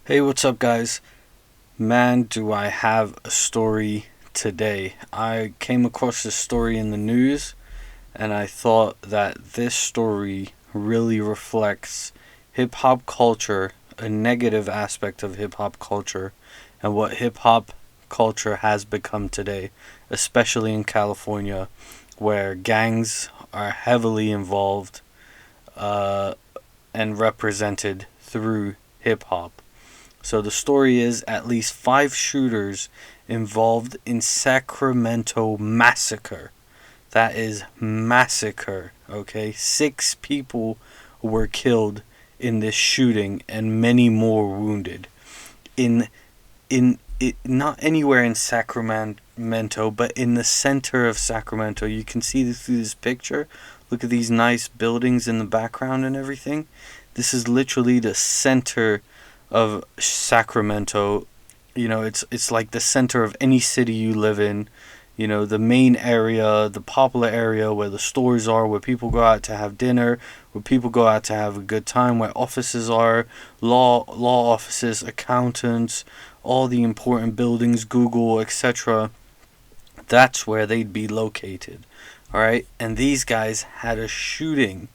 Hey, what's up, guys? Man, do I have a story today. I came across this story in the news, and I thought that this story really reflects hip hop culture, a negative aspect of hip hop culture, and what hip hop culture has become today, especially in California, where gangs are heavily involved uh, and represented through hip hop. So the story is at least five shooters involved in Sacramento massacre. That is massacre, okay? Six people were killed in this shooting and many more wounded. In not anywhere in Sacramento, but in the center of Sacramento. You can see this through this picture. Look at these nice buildings in the background and everything. This is literally the center of Sacramento. It's like the center of any city you live in. The main area, the popular area where the stores are, where people go out to have dinner, where people go out to have a good time, where offices are, law offices, accountants, all the important buildings, Google, etc. That's where they'd be located. All right? And these guys had a shooting,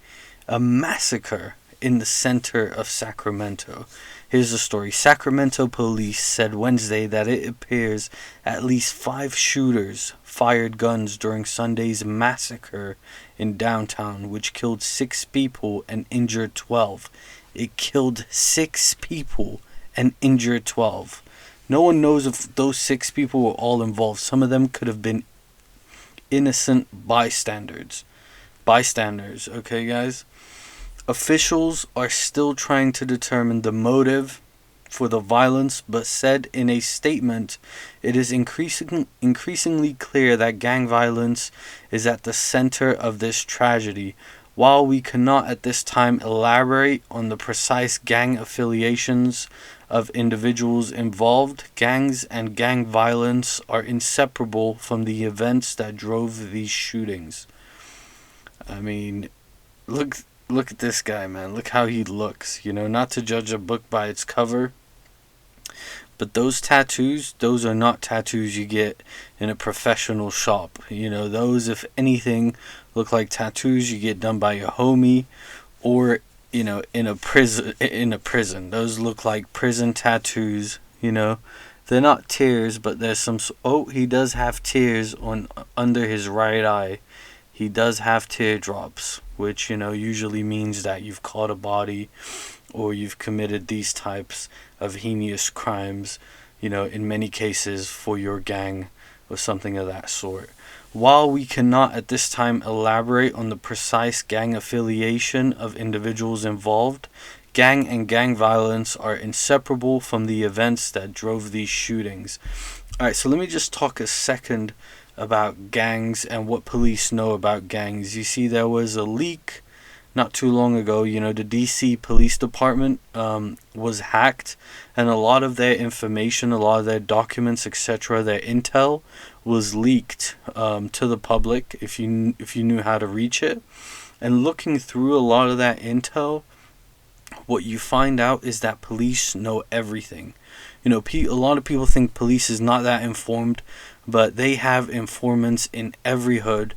a massacre in the center of Sacramento. Here's the story. Sacramento police said Wednesday that it appears at least five shooters fired guns during Sunday's massacre in downtown, which killed six people and injured 12. It killed six people and injured 12. No one knows if those six people were all involved. Some of them could have been innocent bystanders. Bystanders, okay, guys? Officials are still trying to determine the motive for the violence, but said in a statement it is increasingly clear that gang violence is at the center of this tragedy. While we cannot at this time elaborate on the precise gang affiliations of individuals involved, gangs and gang violence are inseparable from the events that drove these shootings. I mean, look at this guy, man. Look how he looks. Not to judge a book by its cover, but those tattoos, those are not tattoos you get in a professional shop. Those, if anything, look like tattoos you get done by your homie or in a prison. Those look like prison tattoos. They're not tears, but there's some. Oh, he does have tears on under his right eye. He does have teardrops, which usually means that you've caught a body or you've committed these types of heinous crimes, in many cases for your gang or something of that sort. While we cannot at this time elaborate on the precise gang affiliation of individuals involved, gang and gang violence are inseparable from the events that drove these shootings. Alright, so let me just talk a second about gangs and what police know about gangs. You see, there was a leak not too long ago. The DC Police Department was hacked, and a lot of their information, a lot of their documents, etc., their intel was leaked to the public if you knew how to reach it. And looking through a lot of that intel, what you find out is that police know everything. A lot of people think police is not that informed, but they have informants in every hood.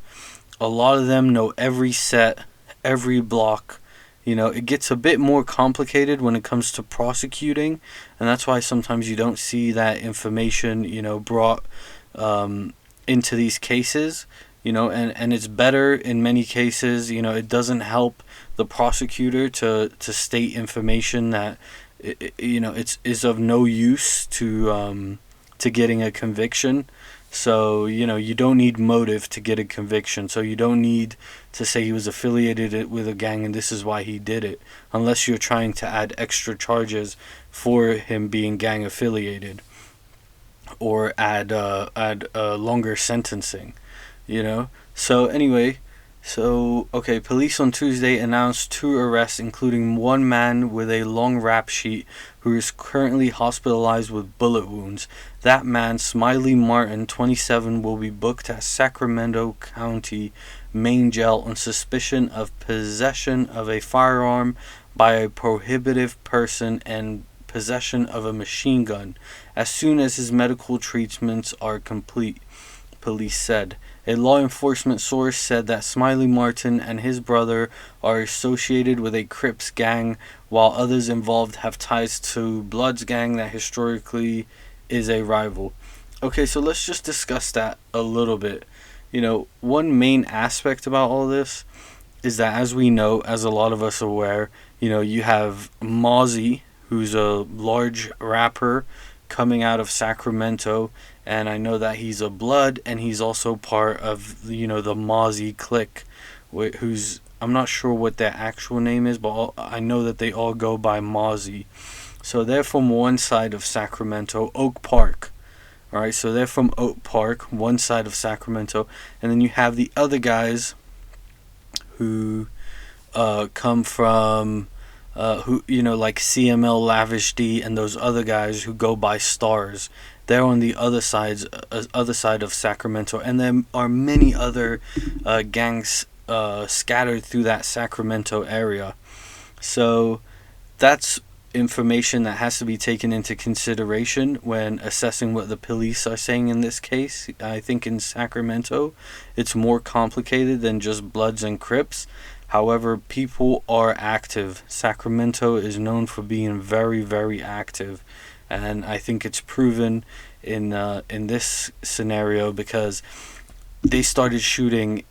A lot of them know every set, every block. It gets a bit more complicated when it comes to prosecuting, and that's why sometimes you don't see that information, brought into these cases. And it's better in many cases. It doesn't help the prosecutor to state information that it's is of no use to getting a conviction. So you don't need motive to get a conviction. So you don't need to say he was affiliated with a gang and this is why he did it, unless you're trying to add extra charges for him being gang affiliated, or add longer sentencing. So anyway, okay, police on Tuesday announced two arrests, including one man with a long rap sheet who is currently hospitalized with bullet wounds. That man, Smiley Martin, 27, will be booked at Sacramento County Main Jail on suspicion of possession of a firearm by a prohibited person and possession of a machine gun as soon as his medical treatments are complete, police said. A law enforcement source said that Smiley Martin and his brother are associated with a Crips gang, while others involved have ties to Bloods gang that historically is a rival. Okay, so let's just discuss that a little bit. One main aspect about all this is that, as we know, as a lot of us are aware, you have Mozzie, who's a large rapper coming out of Sacramento, and I know that he's a Blood, and he's also part of the Mozzie clique, who's, I'm not sure what their actual name is, but I know that they all go by Mozzie. So they're from one side of Sacramento, Oak Park. Alright, so they're from Oak Park, one side of Sacramento, and then you have the other guys who come from like CML Lavish D and those other guys who go by Stars. They're on the other side of Sacramento, and there are many other gangs scattered through that Sacramento area. So that's information that has to be taken into consideration when assessing what the police are saying in this case. I think in Sacramento it's more complicated than just Bloods and Crips. However, people are active. Sacramento is known for being very, very active, and I think it's proven in this scenario, because they started shooting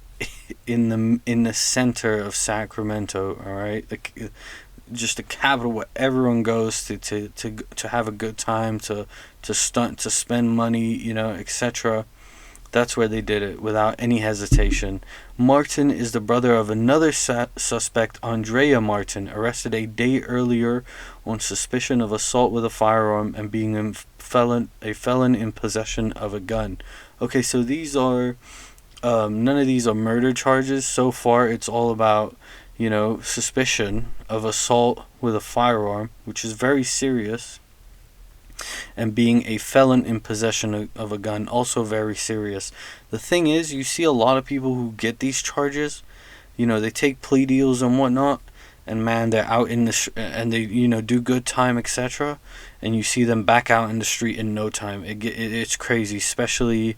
in the center of Sacramento. All right, just the capital where everyone goes to have a good time, to stunt, to spend money, etc. That's where they did it without any hesitation. Martin is the brother of another suspect, Andrea Martin, arrested a day earlier on suspicion of assault with a firearm and being a felon in possession of a gun. Okay, so these are none of these are murder charges. So far, it's all about suspicion of assault with a firearm, which is very serious, and being a felon in possession of a gun, also very serious. The thing is, you see a lot of people who get these charges, they take plea deals and whatnot, and man, they're out in and they do good time, etc., and you see them back out in the street in no time. It's crazy, especially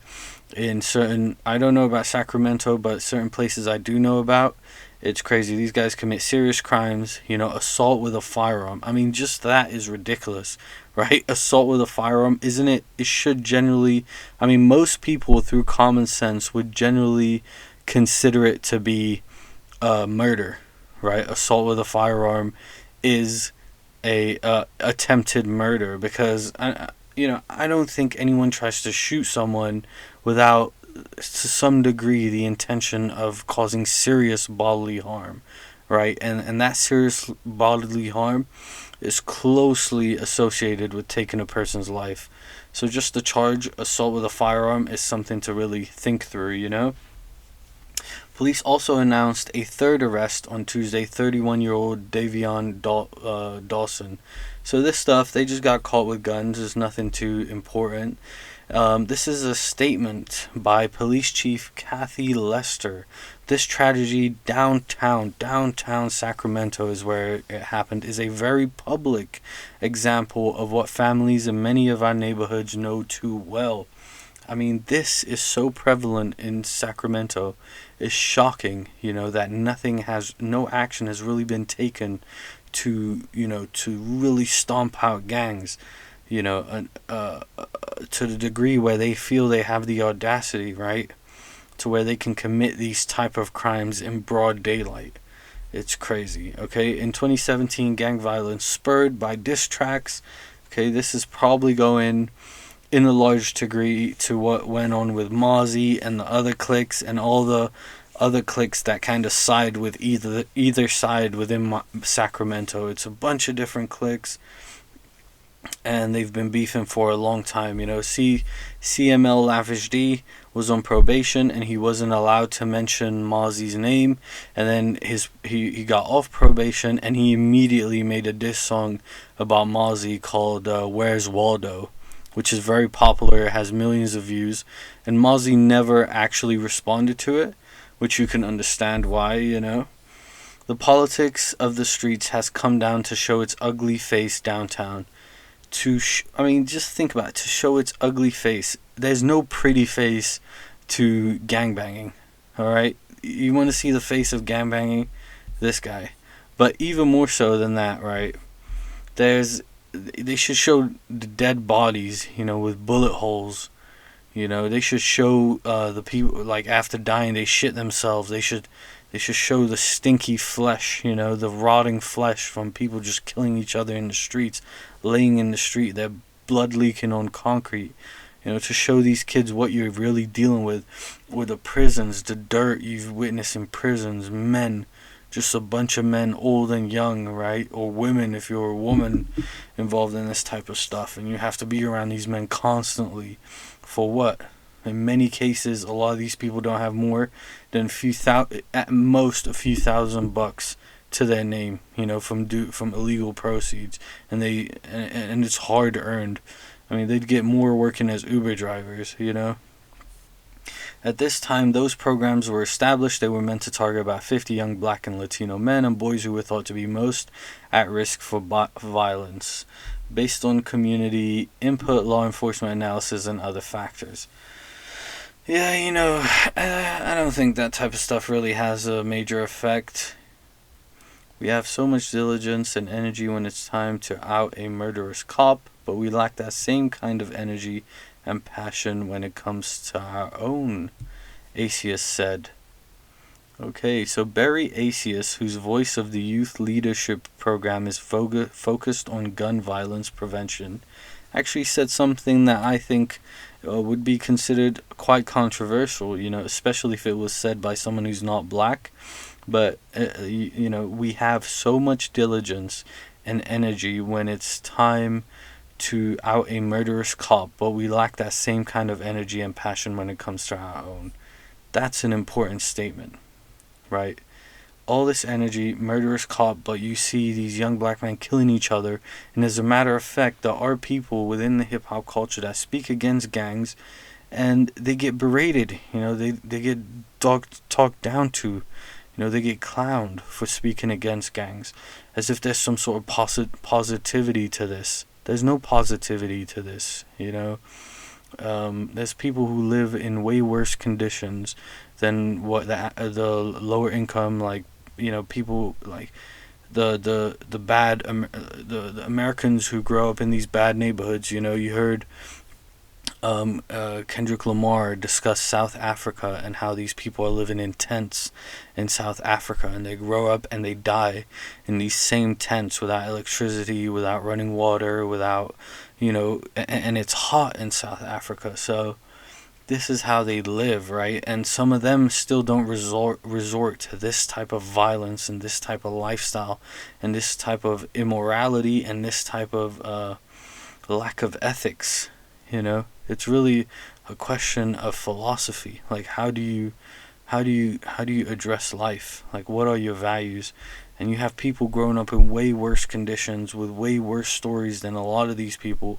in certain, I don't know about Sacramento, but certain places I do know about. It's crazy. These guys commit serious crimes, assault with a firearm. I mean, just that is ridiculous, right? Assault with a firearm, isn't it? It should generally, most people through common sense would generally consider it to be murder, right? Assault with a firearm is a attempted murder, because I don't think anyone tries to shoot someone without, to some degree, the intention of causing serious bodily harm, right? And that serious bodily harm is closely associated with taking a person's life. So just the charge, assault with a firearm, is something to really think through. Police also announced a third arrest on Tuesday, 31-year-old Davion Dawson. So this stuff, they just got caught with guns. There's nothing too important. This is a statement by Police Chief Kathy Lester. This tragedy downtown Sacramento is where it happened, is a very public example of what families in many of our neighborhoods know too well. This is so prevalent in Sacramento. It's shocking, that no action has really been taken to really stomp out gangs, to the degree where they feel they have the audacity, right, to where they can commit these type of crimes in broad daylight. It's crazy. Okay, in 2017, gang violence spurred by diss tracks. Okay, this is probably going in a large degree to what went on with Mozzie and the other cliques and all the other cliques that kind of side with either side within Sacramento. It's a bunch of different cliques, and they've been beefing for a long time. CML Lavish D was on probation, and he wasn't allowed to mention Mozzie's name, and then he got off probation, and he immediately made a diss song about Mozzie called Where's Waldo, which is very popular. It has millions of views, and Mozzie never actually responded to it, which you can understand why. The politics of the streets has come down to show its ugly face downtown. just think about it, to show its ugly face. There's no pretty face to gangbanging, alright? You want to see the face of gangbanging? This guy. But even more so than that, right? They should show the dead bodies, with bullet holes. They should show the people, like, after dying they shit themselves. They should show the stinky flesh, the rotting flesh from people just killing each other in the streets, laying in the street, their blood leaking on concrete. To show these kids what you're really dealing with the prisons, the dirt you've witnessed in prisons, men, just a bunch of men, old and young, right? Or women, if you're a woman involved in this type of stuff, and you have to be around these men constantly. For what? In many cases, a lot of these people don't have more than at most a few $1,000 to their name, from illegal proceeds, and it's hard earned. They'd get more working as Uber drivers, At this time, those programs were established. They were meant to target about 50 young black and Latino men and boys who were thought to be most at risk for violence, based on community input, law enforcement analysis, and other factors. Yeah, I don't think that type of stuff really has a major effect. We have so much diligence and energy when it's time to out a murderous cop, but we lack that same kind of energy and passion when it comes to our own, Asius said. Okay, so Barry Asius, whose voice of the youth leadership program is focused on gun violence prevention, actually said something that I think would be considered quite controversial, especially if it was said by someone who's not black. But, we have so much diligence and energy when it's time to out a murderous cop, but we lack that same kind of energy and passion when it comes to our own. That's an important statement, right? All this energy, murderous cop, but you see these young black men killing each other, and as a matter of fact, there are people within the hip-hop culture that speak against gangs, and they get berated, they get talked down to, they get clowned for speaking against gangs, as if there's some sort of positivity to this. There's no positivity to this, There's people who live in way worse conditions than what the lower income, like, people like the Americans who grow up in these bad neighborhoods. You heard Kendrick Lamar discuss South Africa and how these people are living in tents in South Africa, and they grow up and they die in these same tents without electricity, without running water, without, and it's hot in South Africa. So this is how they live, right? And some of them still don't resort to this type of violence and this type of lifestyle and this type of immorality and this type of lack of ethics. It's really a question of philosophy. Like, how do you address life? Like, what are your values? And you have people growing up in way worse conditions with way worse stories than a lot of these people.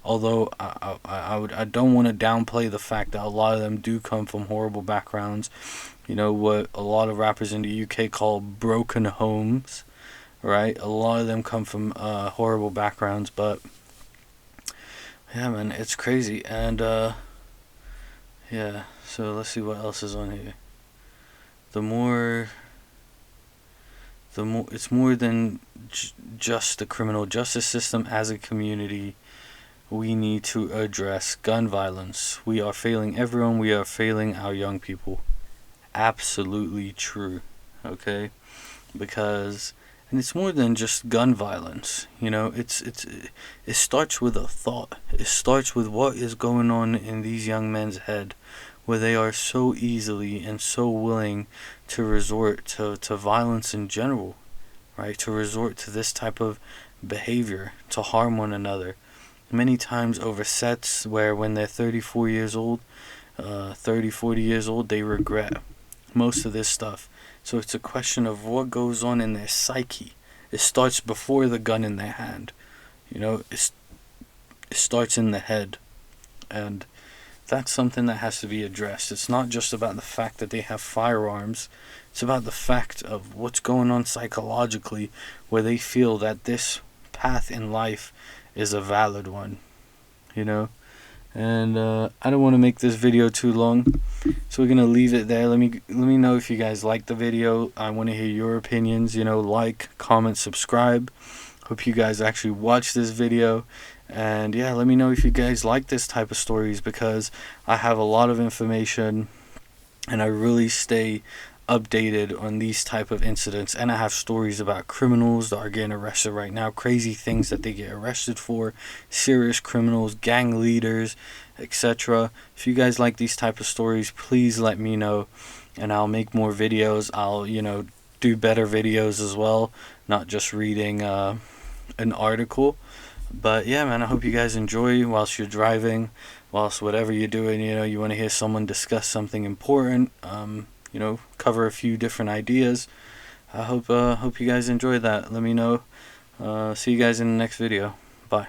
Although I don't want to downplay the fact that a lot of them do come from horrible backgrounds. What a lot of rappers in the UK call broken homes, right? A lot of them come from horrible backgrounds, but yeah, man, it's crazy. And yeah, so let's see what else is on here. It's more than just the criminal justice system. As a community, we need to address gun violence. We are failing everyone. We are failing our young people. Absolutely true. Okay? And it's more than just gun violence. It starts with a thought. It starts with what is going on in these young men's head, where they are so easily and so willing to resort to violence in general, right? To resort to this type of behavior, to harm one another. Many times over sets where when they're 34 years old, 30, 40 years old, they regret most of this stuff. So it's a question of what goes on in their psyche. It starts before the gun in their hand. It starts in the head. And that's something that has to be addressed. It's not just about the fact that they have firearms. It's about the fact of what's going on psychologically, where they feel that this path in life is a valid one, you know. And I don't want to make this video too long, so we're gonna leave it there. Let me know if you guys like the video. I want to hear your opinions. You know, like, comment, subscribe. Hope you guys actually watch this video. And yeah, let me know if you guys like this type of stories, because I have a lot of information and I really stay updated on these type of incidents. And I have stories about criminals that are getting arrested right now, crazy things that they get arrested for, serious criminals, gang leaders, etc. If you guys like these type of stories, please let me know, and I'll make more videos. I'll, do better videos as well, not just reading an article. But yeah, man, I hope you guys enjoy whilst you're driving, whilst whatever you're doing. You want to hear someone discuss something important, cover a few different ideas. I hope you guys enjoy that. Let me know. See you guys in the next video. Bye.